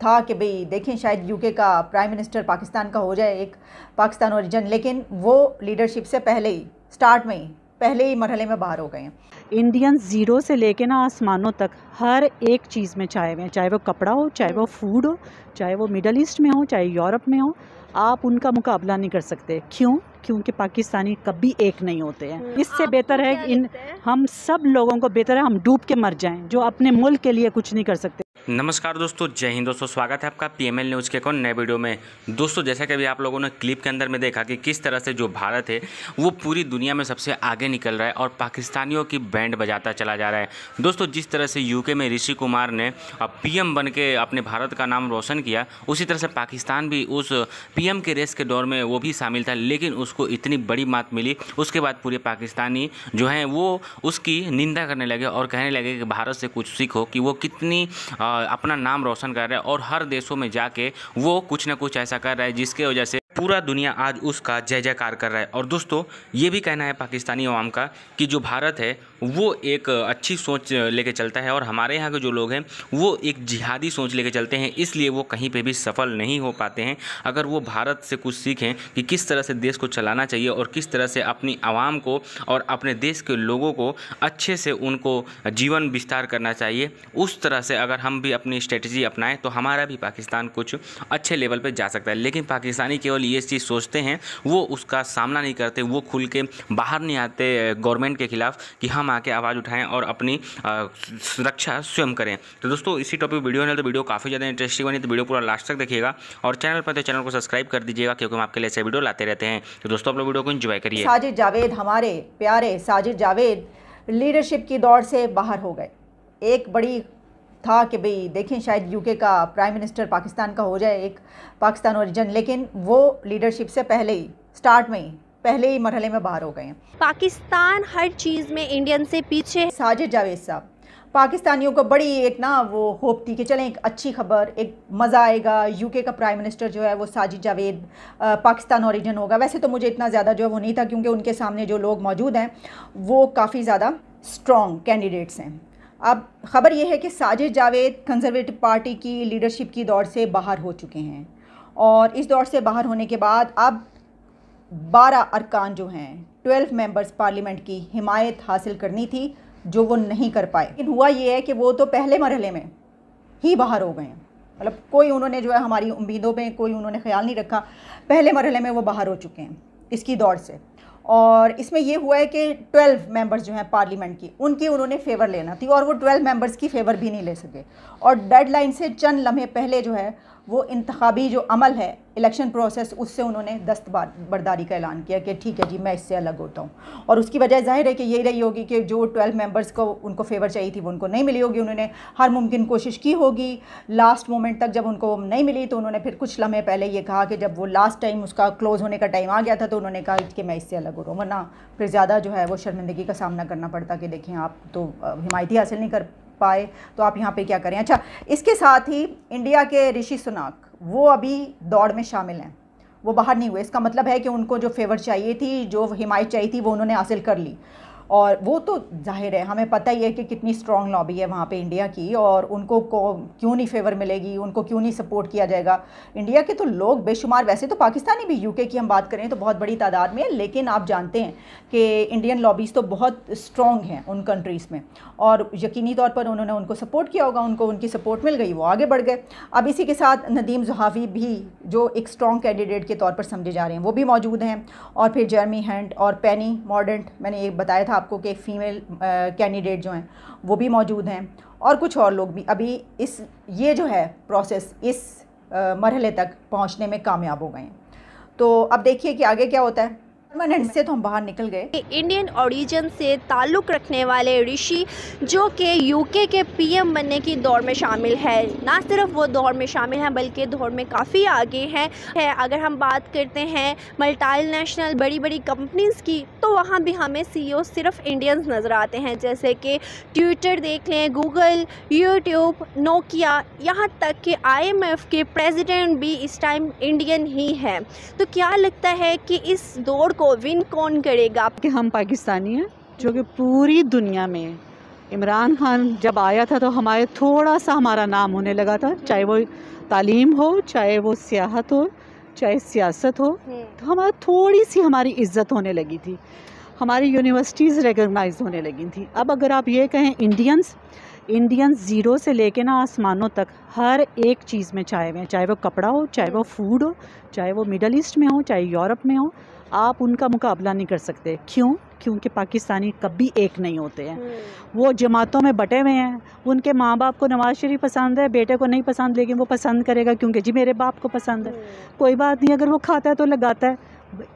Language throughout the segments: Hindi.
था कि भाई देखें शायद यूके का प्राइम मिनिस्टर पाकिस्तान का हो जाए, एक पाकिस्तान ओरिजिन, लेकिन वो लीडरशिप से पहले ही स्टार्ट में ही पहले ही मरहले में बाहर हो गए हैं। इंडियन ज़ीरो से लेके ना आसमानों तक हर एक चीज़ में छाए हुए हैं, चाहे वो कपड़ा हो, चाहे वो फूड हो, चाहे वो मिडल ईस्ट में हो, चाहे यूरोप में हो। आप उनका मुकाबला नहीं कर सकते। क्यों? क्योंकि पाकिस्तानी कभी एक नहीं होते हैं। इससे बेहतर है हम सब लोगों को बेहतर है हम डूब के मर जाएं, जो अपने मुल्क के लिए कुछ नहीं कर सकते। नमस्कार दोस्तों, जय हिंद दोस्तों। स्वागत है आपका पीएमएल न्यूज़ के एक और नए वीडियो में। दोस्तों, जैसा कि अभी आप लोगों ने क्लिप के अंदर में देखा कि किस तरह से जो भारत है वो पूरी दुनिया में सबसे आगे निकल रहा है और पाकिस्तानियों की बैंड बजाता चला जा रहा है। दोस्तों, जिस तरह से यूके में ऋषि कुमार ने पीएम बन के अपने भारत का नाम रोशन किया, उसी तरह से पाकिस्तान भी उस पीएम के रेस के दौर में वो भी शामिल था, लेकिन उसको इतनी बड़ी मात मिली। उसके बाद पूरे पाकिस्तानी जो हैं वो उसकी निंदा करने लगे और कहने लगे कि भारत से कुछ सीखो कि वो कितनी अपना नाम रोशन कर रहा है और हर देशों में जाके वो कुछ ना कुछ ऐसा कर रहा है जिसके वजह से पूरा दुनिया आज उसका जय जयकार कर रहा है। और दोस्तों, ये भी कहना है पाकिस्तानी अवाम का कि जो भारत है वो एक अच्छी सोच लेके चलता है और हमारे यहाँ के जो लोग हैं वो एक जिहादी सोच लेके चलते हैं, इसलिए वो कहीं पे भी सफल नहीं हो पाते हैं। अगर वो भारत से कुछ सीखें कि किस तरह से देश को चलाना चाहिए और किस तरह से अपनी आवाम को और अपने देश के लोगों को अच्छे से उनको जीवन विस्तार करना चाहिए, उस तरह से अगर हम भी अपनी स्ट्रेटजी अपनाएं तो हमारा भी पाकिस्तान कुछ अच्छे लेवल पर जा सकता है। लेकिन पाकिस्तानी केवल ये चीज़ सोचते हैं, वो उसका सामना नहीं करते, वो खुल के बाहर नहीं आते गवर्नमेंट के खिलाफ कि हम आके आवाज़ उठाएं और अपनी सुरक्षा स्वयं करें। तो दोस्तों, इसी टॉपिक वीडियो है तो वीडियो काफ़ी ज़्यादा इंटरेस्टिंग बनी, तो वीडियो पूरा लास्ट तक देखिएगा और चैनल पर तो चैनल को सब्सक्राइब कर दीजिएगा, क्योंकि हम आपके लिए ऐसे वीडियो लाते रहते हैं। तो दोस्तों, आप लोग वीडियो को एंजॉय करिए। साजिद जावेद, हमारे प्यारे साजिद जावेद लीडरशिप की दौड़ से बाहर हो गए। एक बड़ी था कि भाई देखें शायद यूके का प्राइम मिनिस्टर पाकिस्तान का हो जाए, एक पाकिस्तान ओरिजिन, लेकिन वो लीडरशिप से पहले ही स्टार्ट में ही पहले ही मरहले में बाहर हो गए हैं। पाकिस्तान हर चीज़ में इंडियन से पीछे। साजिद जावेद साहब, पाकिस्तानियों को बड़ी एक ना वो होप थी कि चलें एक अच्छी खबर, एक मज़ा आएगा, यूके का प्राइम मिनिस्टर जो है वो साजिद जावेद पाकिस्तान ओरिजिन होगा। वैसे तो मुझे इतना ज़्यादा जो है वो नहीं था, क्योंकि उनके सामने जो लोग मौजूद हैं वो काफ़ी ज़्यादा स्ट्रॉन्ग कैंडिडेट्स हैं। अब ख़बर यह है कि साजिद जावेद कंजर्वेटिव पार्टी की लीडरशिप की दौड़ से बाहर हो चुके हैं और इस दौड़ से बाहर होने के बाद अब 12 अरकान जो हैं 12 मेंबर्स पार्लियामेंट की हिमायत हासिल करनी थी, जो वो नहीं कर पाए। लेकिन हुआ ये है कि वो तो पहले मरहले में ही बाहर हो गए हैं, मतलब कोई उन्होंने जो है हमारी उम्मीदों में कोई उन्होंने ख्याल नहीं रखा, पहले मरहले में वो बाहर हो चुके हैं इसकी दौड़ से। और इसमें ये हुआ है कि 12 मेंबर्स जो हैं पार्लियामेंट की, उनकी उन्होंने फेवर लेना थी और वो 12 मेंबर्स की फेवर भी नहीं ले सके और डेडलाइन से चंद लम्हे पहले जो है वो इंतखाबी जो अमल है, इलेक्शन प्रोसेस, उससे उन्होंने दस्तबरदारी का ऐलान किया कि ठीक है जी, मैं इससे अलग होता हूँ। और उसकी वजह जाहिर है कि यही रही होगी कि जो 12 मेंबर्स को उनको फेवर चाहिए थी वो उनको नहीं मिली होगी। उन्होंने हर मुमकिन कोशिश की होगी, लास्ट मोमेंट तक जब उनको नहीं मिली तो उन्होंने फिर कुछ लम्हे पहले ये कहा कि जब वो लास्ट टाइम उसका क्लोज़ होने का टाइम आ गया था तो उन्होंने कहा कि मैं इससे अलग हो रहा हूँ, वरना फिर ज़्यादा जो है वो शर्मिंदगी का सामना करना पड़ता कि देखें आप तो हिमायती हासिल नहीं कर पाए तो आप यहाँ पे क्या करें। अच्छा, इसके साथ ही इंडिया के ऋषि सुनाक वो अभी दौड़ में शामिल हैं, वो बाहर नहीं हुए। इसका मतलब है कि उनको जो फेवर चाहिए थी, जो हिमायत चाहिए थी, वो उन्होंने हासिल कर ली। और वो तो जाहिर है, हमें पता ही है कि कितनी स्ट्रॉन्ग लॉबी है वहाँ पे इंडिया की और उनको क्यों नहीं फेवर मिलेगी, उनको क्यों नहीं सपोर्ट किया जाएगा। इंडिया के तो लोग बेशुमार, वैसे तो पाकिस्तानी भी, यूके की हम बात करें तो बहुत बड़ी तादाद में है, लेकिन आप जानते हैं कि इंडियन लॉबीज़ तो बहुत स्ट्रॉन्ग हैं उन कंट्रीज़ में और यकीनी तौर पर उन्होंने उनको सपोर्ट किया होगा, उनको उनकी सपोर्ट मिल गई, वो आगे बढ़ गए। अब इसी के साथ नदीम ज़ुहावी भी जो एक स्ट्रॉन्ग कैंडिडेट के तौर पर समझे जा रहे हैं वो भी मौजूद हैं और फिर जेरमी हंट और पेनी मॉर्डेंट, मैंने ये बताया था आपको कि फीमेल कैंडिडेट जो हैं वो भी मौजूद हैं और कुछ और लोग भी अभी इस ये जो है प्रोसेस इस मरहले तक पहुंचने में कामयाब हो गए हैं। तो अब देखिए कि आगे क्या होता है। परमानेंट से तो हम बाहर निकल गए। इंडियन ओरिजिन से ताल्लुक़ रखने वाले ऋषि जो कि यूके के पीएम बनने की दौड़ में शामिल है, ना सिर्फ वो दौड़ में शामिल हैं बल्कि दौड़ में काफ़ी आगे हैं। अगर हम बात करते हैं मल्टीनेशनल बड़ी बड़ी कंपनीज़ की, तो वहाँ भी हमें सीईओ सिर्फ इंडियंस नज़र आते हैं, जैसे कि ट्विटर देख लें, गूगल, यूट्यूब, नोकिया, यहाँ तक कि IMF के प्रेसिडेंट भी इस टाइम इंडियन ही है। तो क्या लगता है कि इस दौड़ को विन कौन करेगा? कि हम पाकिस्तानी हैं जो कि पूरी दुनिया में इमरान खान जब आया था तो हमारे थोड़ा सा हमारा नाम होने लगा था, चाहे वो तालीम हो, चाहे वो सियाहत हो, चाहे सियासत हो, तो हमारा थोड़ी सी हमारी इज्जत होने लगी थी, हमारी यूनिवर्सिटीज़ रिकॉग्नाइज होने लगी थी। अब अगर आप ये कहें इंडियंस ज़ीरो से लेके ना आसमानों तक हर एक चीज़ में छाए हुए हैं, चाहे वो कपड़ा हो, चाहे वो फूड हो, चाहे वो मिडल ईस्ट में हो, चाहे यूरोप में हो, आप उनका मुकाबला नहीं कर सकते। क्यों? क्योंकि पाकिस्तानी कभी एक नहीं होते हैं, वो जमातों में बटे हुए हैं। उनके माँ बाप को नवाज शरीफ पसंद है, बेटे को नहीं पसंद, लेकिन वो पसंद करेगा क्योंकि जी मेरे बाप को पसंद है। कोई बात नहीं, अगर वो खाता है तो लगाता है,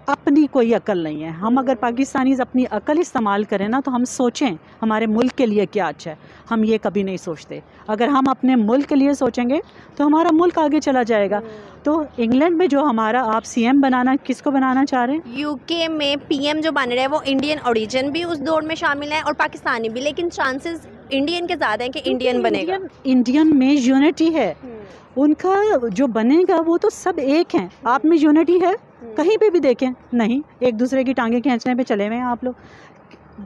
अपनी कोई अकल नहीं है। हम अगर पाकिस्तानीज़ अपनी अकल इस्तेमाल करें ना, तो हम सोचें हमारे मुल्क के लिए क्या अच्छा है, हम ये कभी नहीं सोचते। अगर हम अपने मुल्क के लिए सोचेंगे तो हमारा मुल्क आगे चला जाएगा। तो इंग्लैंड में जो हमारा आप सीएम बनाना, किसको बनाना चाह रहे हैं? यूके में पीएम जो बन रहे हैं वो इंडियन ओरिजिन भी उस दौर में शामिल है और पाकिस्तानी भी, लेकिन चांसेस इंडियन के ज़्यादा हैं कि इंडियन बनेगा। इंडियन में यूनिटी है, उनका जो बनेगा वो तो सब एक हैं। आप में यूनिटी है? कहीं पे भी देखें नहीं, एक दूसरे की टांगे खींचने पे चले हुए हैं आप लोग।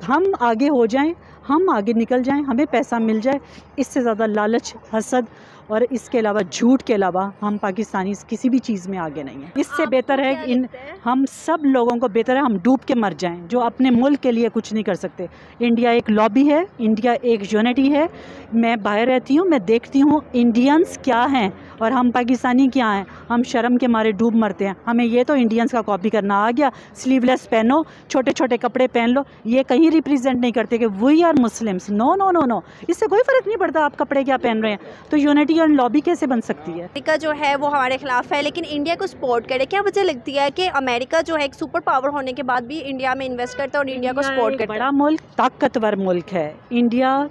हम आगे हो जाएं, हम आगे निकल जाएं, हमें पैसा मिल जाए, इससे ज़्यादा लालच, हसद और इसके अलावा झूठ के अलावा हम पाकिस्तानी किसी भी चीज़ में आगे नहीं है। इससे बेहतर है इन हम सब लोगों को बेहतर है हम डूब के मर जाएं, जो अपने मुल्क के लिए कुछ नहीं कर सकते। इंडिया एक लॉबी है, इंडिया एक यूनिटी है। मैं बाहर रहती हूँ, मैं देखती हूँ इंडियंस क्या हैं और हम पाकिस्तानी क्या हैं। हम शर्म के मारे डूब मरते हैं। हमें ये तो इंडियंस का कॉपी करना आ गया, स्लीवलेस पहनो, छोटे छोटे कपड़े पहन लो, ये कहीं रिप्रेजेंट नहीं करते कि we are Muslims. No no no no, इससे कोई फ़र्क नहीं पड़ता आप कपड़े क्या पहन रहे हैं। तो यूनिटी और लॉबी कैसे बन सकती है? अमेरिका जो है वो हमारे खिलाफ है, लेकिन इंडिया को सपोर्ट करे। क्या वजह लगती है कि अमेरिका जो है एक सुपर पावर होने के बाद भी इंडिया में इन्वेस्ट करता है और इंडिया को सपोर्ट करता है? बड़ा मुल्क, ताकतवर मुल्क है इंडिया।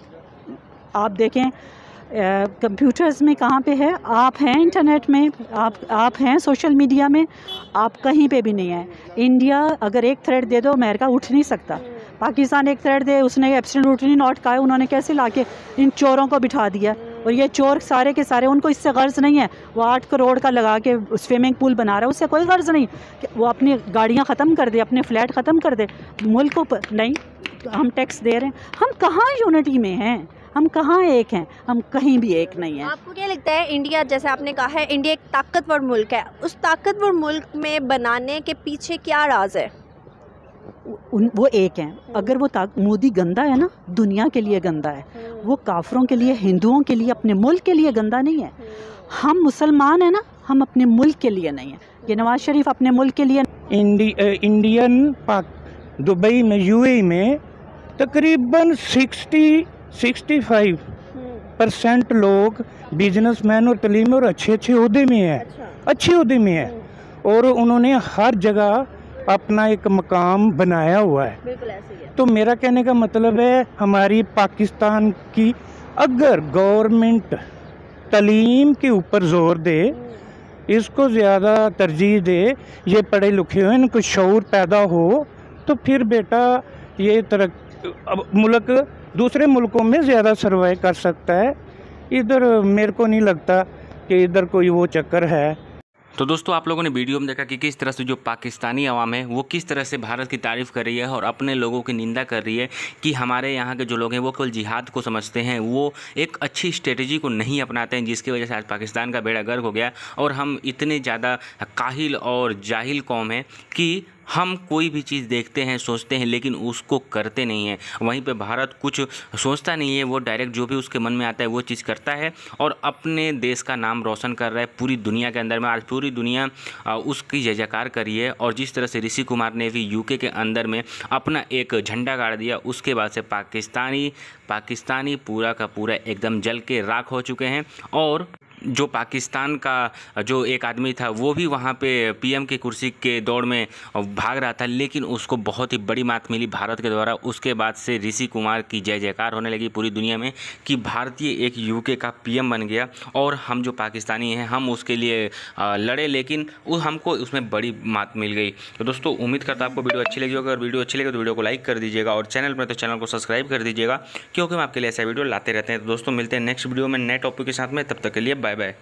आप देखें कंप्यूटर्स में कहाँ पे है, आप हैं इंटरनेट में, आप हैं सोशल मीडिया में, आप कहीं पे भी नहीं है। इंडिया अगर एक थ्रेड दे दो, अमेरिका उठ नहीं सकता। पाकिस्तान एक थ्रेड दे, उसने एब्सोल्युटली नॉट कहा है, उन्होंने कैसे लाके इन चोरों को बिठा दिया। और ये चोर सारे के सारे, उनको इससे गर्ज नहीं है, वो 8 करोड़ का लगा के स्विमिंग पूल बना रहा है, उससे कोई गर्ज नहीं। वो अपनी गाड़ियाँ ख़त्म कर दे, अपने फ्लैट ख़त्म कर दे, मुल्क को नहीं हम टैक्स दे रहे हैं। हम कहाँ यूनिटी में हैं, हम कहाँ एक हैं, हम कहीं भी एक नहीं हैं। आपको क्या लगता है इंडिया, जैसे आपने कहा है इंडिया एक ताकतवर मुल्क है, उस ताकतवर मुल्क में बनाने के पीछे क्या राज है? वो एक हैं। अगर वो मोदी गंदा है ना, दुनिया के लिए गंदा है, वो काफरों के लिए, हिंदुओं के लिए, अपने मुल्क के लिए गंदा नहीं है। हम मुसलमान हैं ना, हम अपने मुल्क के लिए नहीं है। ये नवाज शरीफ अपने मुल्क के लिए इंडियन दुबई में, यूएई में तकरीबन 65% लोग बिजनेसमैन और तलीम और अच्छे ओहदे में है, अच्छे ओहदे में है, और उन्होंने हर जगह अपना एक मकाम बनाया हुआ है। बिल्कुल ऐसे ही है। तो मेरा कहने का मतलब है, हमारी पाकिस्तान की अगर गवर्नमेंट तलीम के ऊपर जोर दे, इसको ज़्यादा तरजीह दे, ये पढ़े लिखे हो, इनको शऊर पैदा हो, तो फिर बेटा ये मुल्क दूसरे मुल्कों में ज़्यादा सर्वाइव कर सकता है। इधर मेरे को नहीं लगता कि इधर कोई वो चक्कर है। तो दोस्तों, आप लोगों ने वीडियो में देखा कि किस तरह से जो पाकिस्तानी अवाम है वो किस तरह से भारत की तारीफ़ कर रही है और अपने लोगों की निंदा कर रही है कि हमारे यहाँ के जो लोग हैं वो केवल जिहाद को समझते हैं, वो एक अच्छी स्ट्रेटजी को नहीं अपनाते हैं, जिसकी वजह से आज पाकिस्तान का बेड़ा गर्क हो गया और हम इतने ज़्यादा काहिल और जाहिल कौम हैं कि हम कोई भी चीज़ देखते हैं, सोचते हैं, लेकिन उसको करते नहीं हैं। वहीं पे भारत कुछ सोचता नहीं है, वो डायरेक्ट जो भी उसके मन में आता है वो चीज़ करता है और अपने देश का नाम रोशन कर रहा है पूरी दुनिया के अंदर में। आज पूरी दुनिया उसकी जय जयकार करी है और जिस तरह से ऋषि कुमार ने भी यूके के अंदर में अपना एक झंडा गाड़ दिया, उसके बाद से पाकिस्तानी पूरा का पूरा एकदम जल के राख हो चुके हैं। और जो पाकिस्तान का जो एक आदमी था वो भी वहाँ पे पीएम की कुर्सी के दौड़ में भाग रहा था, लेकिन उसको बहुत ही बड़ी मात मिली भारत के द्वारा। उसके बाद से ऋषि कुमार की जय जयकार होने लगी पूरी दुनिया में कि भारतीय एक यूके का पीएम बन गया और हम जो पाकिस्तानी हैं हम उसके लिए लड़े, लेकिन हमको उसमें बड़ी मात मिल गई। तो दोस्तों, उम्मीद करता आपको वीडियो अच्छी लगी होगी। अगर वीडियो अच्छी लगे तो वीडियो को लाइक कर दीजिएगा और चैनल पर तो चैनल को सब्सक्राइब कर दीजिएगा, क्योंकि हम आपके लिए ऐसा वीडियो लाते रहते हैं। तो दोस्तों, मिलते हैं नेक्स्ट वीडियो में नए टॉपिक के साथ में, तब तक के लिए बाय बाय।